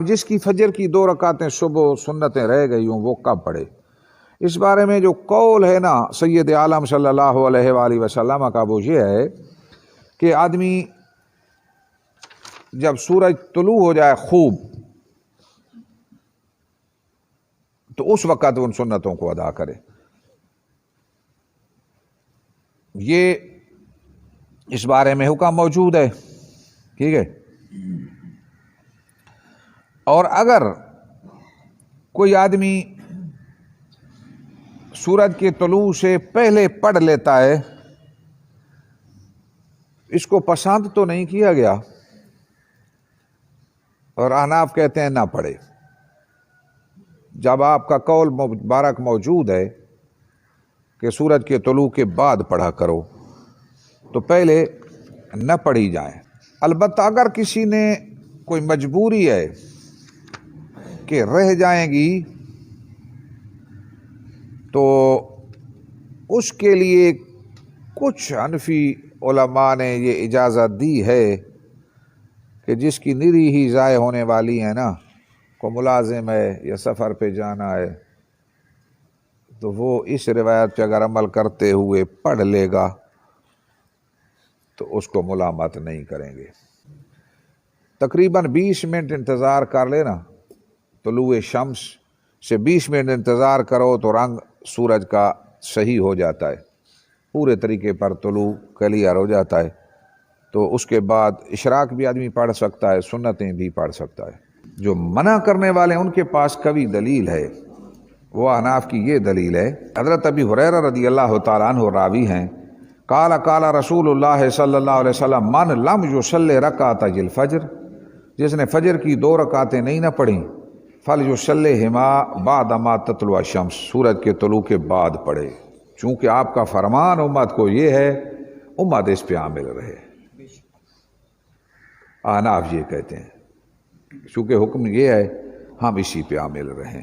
جس کی فجر کی 2 رکعتیں صبح سنتیں رہ گئی ہوں وہ کب پڑھے؟ اس بارے میں جو قول ہے نا سید عالم صلی اللہ علیہ وآلہ وسلم کا وہ یہ ہے کہ آدمی جب سورج طلوع ہو جائے خوب تو اس وقت ان سنتوں کو ادا کرے۔ یہ اس بارے میں حکم موجود ہے، ٹھیک ہے۔ اور اگر کوئی آدمی سورج کے طلوع سے پہلے پڑھ لیتا ہے، اس کو پسند تو نہیں کیا گیا، اور احناف کہتے ہیں نہ پڑھے۔ جب آپ کا قول مبارک موجود ہے کہ سورج کے طلوع کے بعد پڑھا کرو تو پہلے نہ پڑھی جائیں۔ البتہ اگر کسی نے کوئی مجبوری ہے کہ رہ جائیں گی تو اس کے لیے کچھ حنفی علماء نے یہ اجازت دی ہے کہ جس کی نری ہی ضائع ہونے والی ہے نا، کو ملازم ہے یا سفر پہ جانا ہے، تو وہ اس روایت پہ اگر عمل کرتے ہوئے پڑھ لے گا تو اس کو ملامت نہیں کریں گے۔ تقریباً 20 منٹ انتظار کر لینا، طلوع شمس سے 20 منٹ انتظار کرو تو رنگ سورج کا صحیح ہو جاتا ہے، پورے طریقے پر طلوع کلیئر ہو جاتا ہے، تو اس کے بعد اشراق بھی آدمی پڑھ سکتا ہے، سنتیں بھی پڑھ سکتا ہے۔ جو منع کرنے والے ان کے پاس قوی دلیل ہے، وہ احناف کی یہ دلیل ہے، حضرت ابی ہریرہ رضی اللہ تعالیٰ عنہ راوی ہیں، قال قال رسول اللہ صلی اللہ علیہ وسلم من لم یصلی رکعتي الفجر، جس نے فجر کی 2 رکعتیں نہیں نہ پڑھیں، فلیصلیہما بعد ما تطلع الشمس، سورج کے طلوع کے بعد پڑھے، چونکہ آپ کا فرمان امت کو یہ ہے، امت اس پہ عامل رہے۔ احناف یہ کہتے ہیں چونکہ حکم یہ ہے ہم اسی پہ عامل رہیں۔